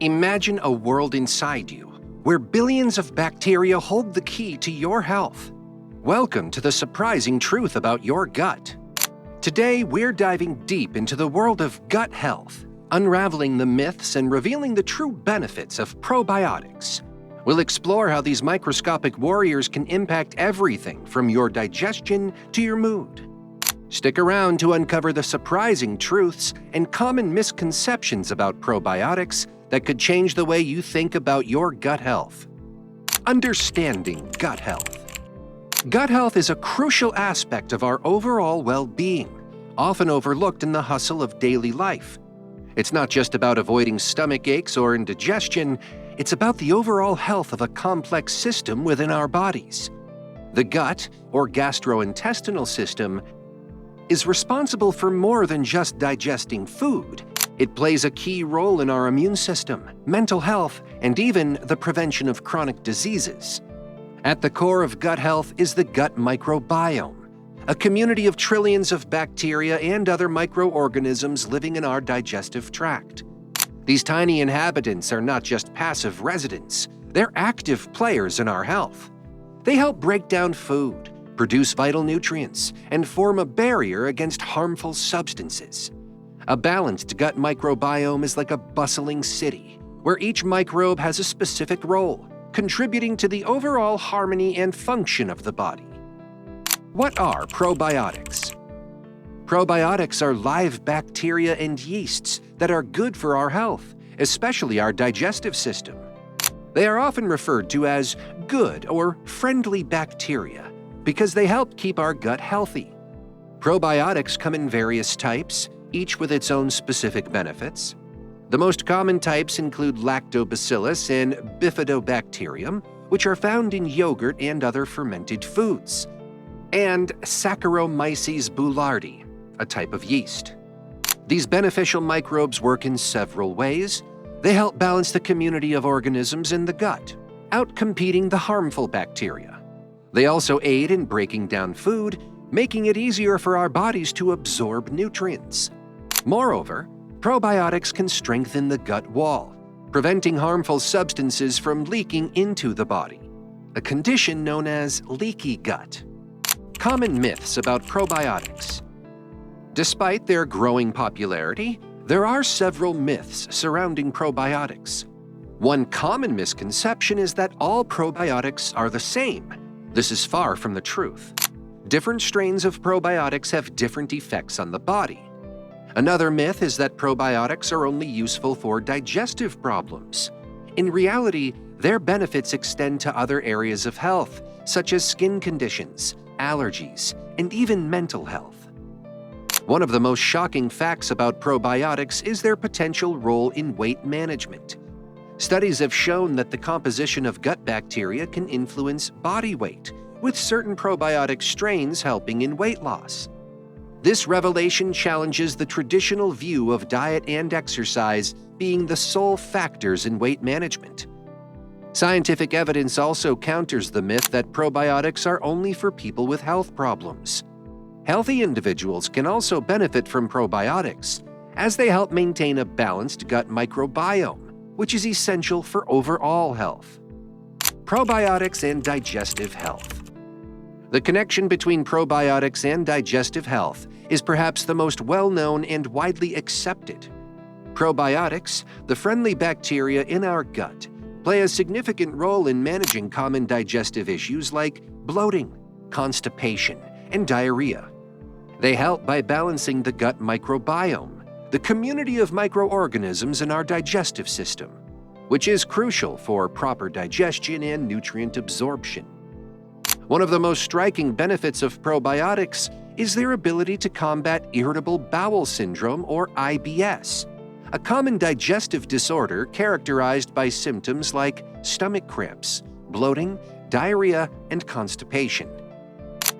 Imagine a world inside you where billions of bacteria hold the key to your health. Welcome to the surprising truth about your gut. Today, we're diving deep into the world of gut health, unraveling the myths and revealing the true benefits of probiotics. We'll explore how these microscopic warriors can impact everything from your digestion to your mood. Stick around to uncover the surprising truths and common misconceptions about probiotics that could change the way you think about your gut health. Understanding gut health. Gut health is a crucial aspect of our overall well-being, often overlooked in the hustle of daily life. It's not just about avoiding stomach aches or indigestion, it's about the overall health of a complex system within our bodies. The gut, or gastrointestinal system, is responsible for more than just digesting food. It plays a key role in our immune system, mental health, and even the prevention of chronic diseases. At the core of gut health is the gut microbiome, a community of trillions of bacteria and other microorganisms living in our digestive tract. These tiny inhabitants are not just passive residents, they're active players in our health. They help break down food, produce vital nutrients, and form a barrier against harmful substances. A balanced gut microbiome is like a bustling city, where each microbe has a specific role, contributing to the overall harmony and function of the body. What are probiotics? Probiotics are live bacteria and yeasts that are good for our health, especially our digestive system. They are often referred to as good or friendly bacteria because they help keep our gut healthy. Probiotics come in various types, each with its own specific benefits. The most common types include lactobacillus and bifidobacterium, which are found in yogurt and other fermented foods, and Saccharomyces boulardii, a type of yeast. These beneficial microbes work in several ways. They help balance the community of organisms in the gut, outcompeting the harmful bacteria. They also aid in breaking down food, making it easier for our bodies to absorb nutrients. Moreover, probiotics can strengthen the gut wall, preventing harmful substances from leaking into the body, a condition known as leaky gut. Common myths about probiotics. Despite their growing popularity, there are several myths surrounding probiotics. One common misconception is that all probiotics are the same. This is far from the truth. Different strains of probiotics have different effects on the body. Another myth is that probiotics are only useful for digestive problems. In reality, their benefits extend to other areas of health, such as skin conditions, allergies, and even mental health. One of the most shocking facts about probiotics is their potential role in weight management. Studies have shown that the composition of gut bacteria can influence body weight, with certain probiotic strains helping in weight loss. This revelation challenges the traditional view of diet and exercise being the sole factors in weight management. Scientific evidence also counters the myth that probiotics are only for people with health problems. Healthy individuals can also benefit from probiotics, as they help maintain a balanced gut microbiome, which is essential for overall health. Probiotics and digestive health. The connection between probiotics and digestive health is perhaps the most well-known and widely accepted. Probiotics, the friendly bacteria in our gut, play a significant role in managing common digestive issues like bloating, constipation, and diarrhea. They help by balancing the gut microbiome, the community of microorganisms in our digestive system, which is crucial for proper digestion and nutrient absorption. One of the most striking benefits of probiotics is their ability to combat irritable bowel syndrome, or IBS, a common digestive disorder characterized by symptoms like stomach cramps, bloating, diarrhea, and constipation.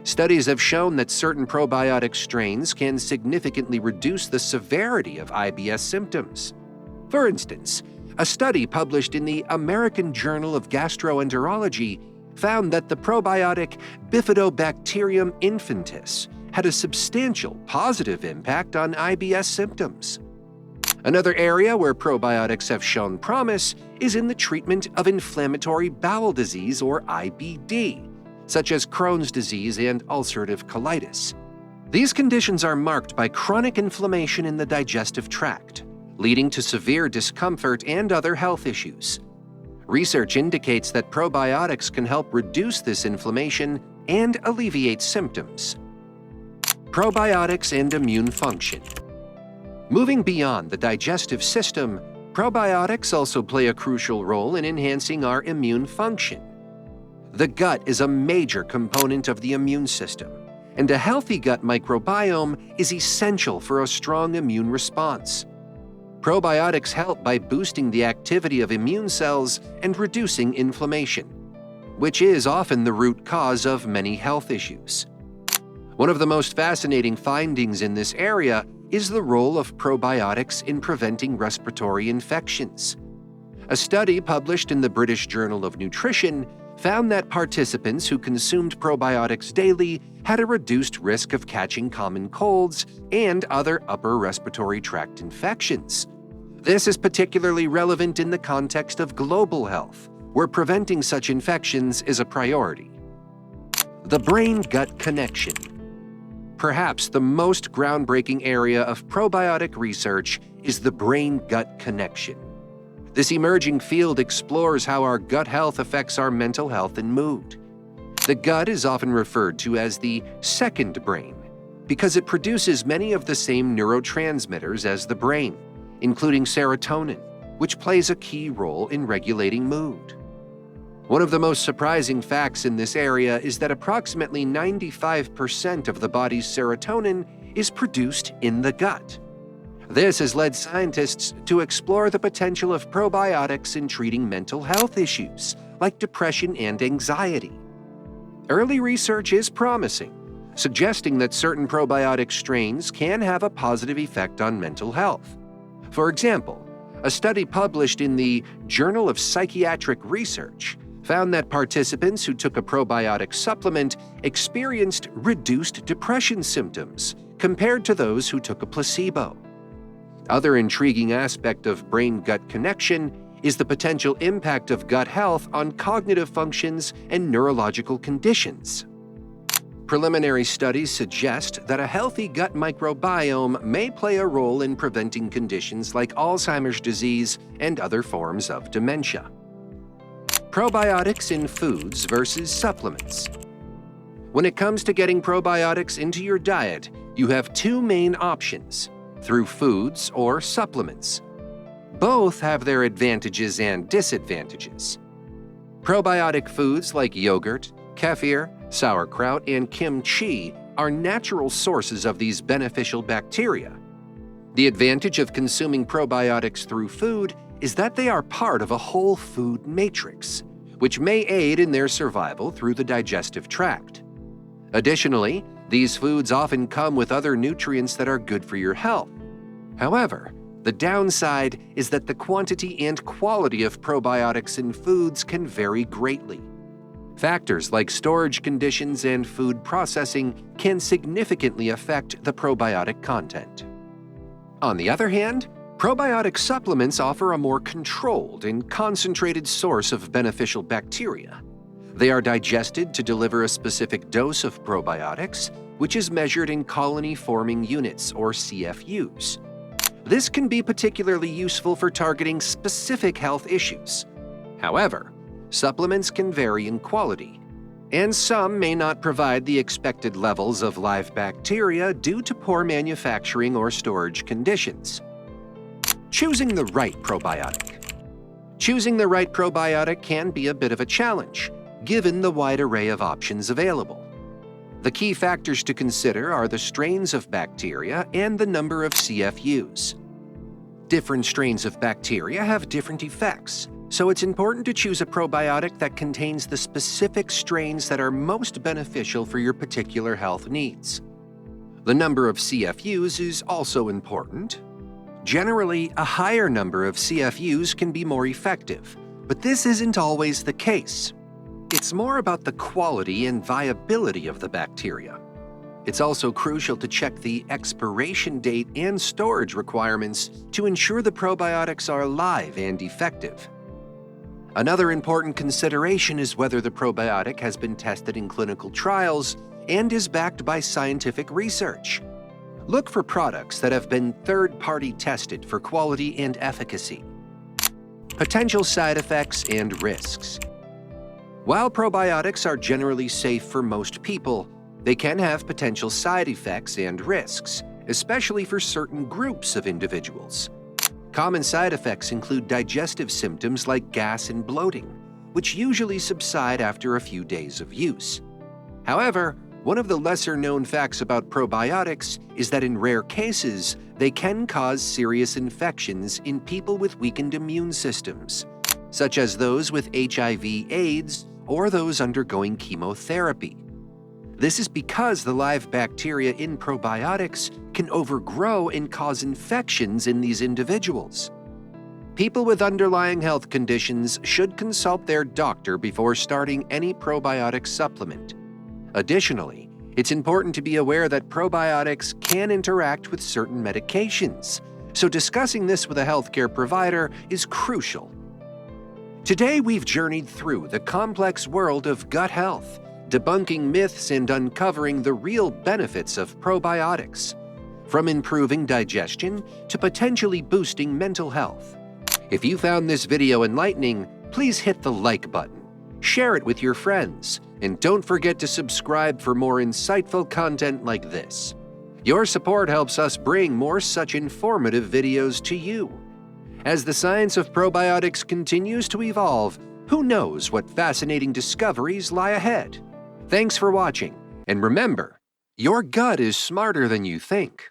Studies have shown that certain probiotic strains can significantly reduce the severity of IBS symptoms. For instance, a study published in the American Journal of Gastroenterology found that the probiotic Bifidobacterium infantis had a substantial positive impact on IBS symptoms. Another area where probiotics have shown promise is in the treatment of inflammatory bowel disease or IBD, such as Crohn's disease and ulcerative colitis. These conditions are marked by chronic inflammation in the digestive tract, leading to severe discomfort and other health issues. Research indicates that probiotics can help reduce this inflammation and alleviate symptoms. Probiotics and immune function. Moving beyond the digestive system, probiotics also play a crucial role in enhancing our immune function. The gut is a major component of the immune system, and a healthy gut microbiome is essential for a strong immune response. Probiotics help by boosting the activity of immune cells and reducing inflammation, which is often the root cause of many health issues. One of the most fascinating findings in this area is the role of probiotics in preventing respiratory infections. A study published in the British Journal of Nutrition found that participants who consumed probiotics daily had a reduced risk of catching common colds and other upper respiratory tract infections. This is particularly relevant in the context of global health, where preventing such infections is a priority. The brain-gut connection. Perhaps the most groundbreaking area of probiotic research is the brain-gut connection. This emerging field explores how our gut health affects our mental health and mood. The gut is often referred to as the second brain because it produces many of the same neurotransmitters as the brain, including serotonin, which plays a key role in regulating mood. One of the most surprising facts in this area is that approximately 95% of the body's serotonin is produced in the gut. This has led scientists to explore the potential of probiotics in treating mental health issues like depression and anxiety. Early research is promising, suggesting that certain probiotic strains can have a positive effect on mental health. For example, a study published in the Journal of Psychiatric Research found that participants who took a probiotic supplement experienced reduced depression symptoms compared to those who took a placebo. Other intriguing aspect of brain-gut connection is the potential impact of gut health on cognitive functions and neurological conditions. Preliminary studies suggest that a healthy gut microbiome may play a role in preventing conditions like Alzheimer's disease and other forms of dementia. Probiotics in foods versus supplements. When it comes to getting probiotics into your diet, you have two main options: through foods or supplements. Both have their advantages and disadvantages. Probiotic foods like yogurt, kefir, sauerkraut, and kimchi are natural sources of these beneficial bacteria. The advantage of consuming probiotics through food is that they are part of a whole food matrix, which may aid in their survival through the digestive tract. Additionally, these foods often come with other nutrients that are good for your health. However, the downside is that the quantity and quality of probiotics in foods can vary greatly. Factors like storage conditions and food processing can significantly affect the probiotic content. On the other hand, probiotic supplements offer a more controlled and concentrated source of beneficial bacteria. They are digested to deliver a specific dose of probiotics, which is measured in colony-forming units, or CFUs. This can be particularly useful for targeting specific health issues. However, supplements can vary in quality, and some may not provide the expected levels of live bacteria due to poor manufacturing or storage conditions. Choosing the right probiotic. Choosing the right probiotic can be a bit of a challenge, given the wide array of options available. The key factors to consider are the strains of bacteria and the number of CFUs. Different strains of bacteria have different effects, so it's important to choose a probiotic that contains the specific strains that are most beneficial for your particular health needs. The number of CFUs is also important. Generally, a higher number of CFUs can be more effective, but this isn't always the case. It's more about the quality and viability of the bacteria. It's also crucial to check the expiration date and storage requirements to ensure the probiotics are alive and effective. Another important consideration is whether the probiotic has been tested in clinical trials and is backed by scientific research. Look for products that have been third-party tested for quality and efficacy. Potential side effects and risks. While probiotics are generally safe for most people, they can have potential side effects and risks, especially for certain groups of individuals. Common side effects include digestive symptoms like gas and bloating, which usually subside after a few days of use. However, one of the lesser-known facts about probiotics is that in rare cases, they can cause serious infections in people with weakened immune systems, such as those with HIV/AIDS or those undergoing chemotherapy. This is because the live bacteria in probiotics can overgrow and cause infections in these individuals. People with underlying health conditions should consult their doctor before starting any probiotic supplement. Additionally, it's important to be aware that probiotics can interact with certain medications, so discussing this with a healthcare provider is crucial. Today, we've journeyed through the complex world of gut health, debunking myths and uncovering the real benefits of probiotics, from improving digestion to potentially boosting mental health. If you found this video enlightening, please hit the like button, share it with your friends, and don't forget to subscribe for more insightful content like this. Your support helps us bring more such informative videos to you. As the science of probiotics continues to evolve, who knows what fascinating discoveries lie ahead? Thanks for watching, and remember, your gut is smarter than you think.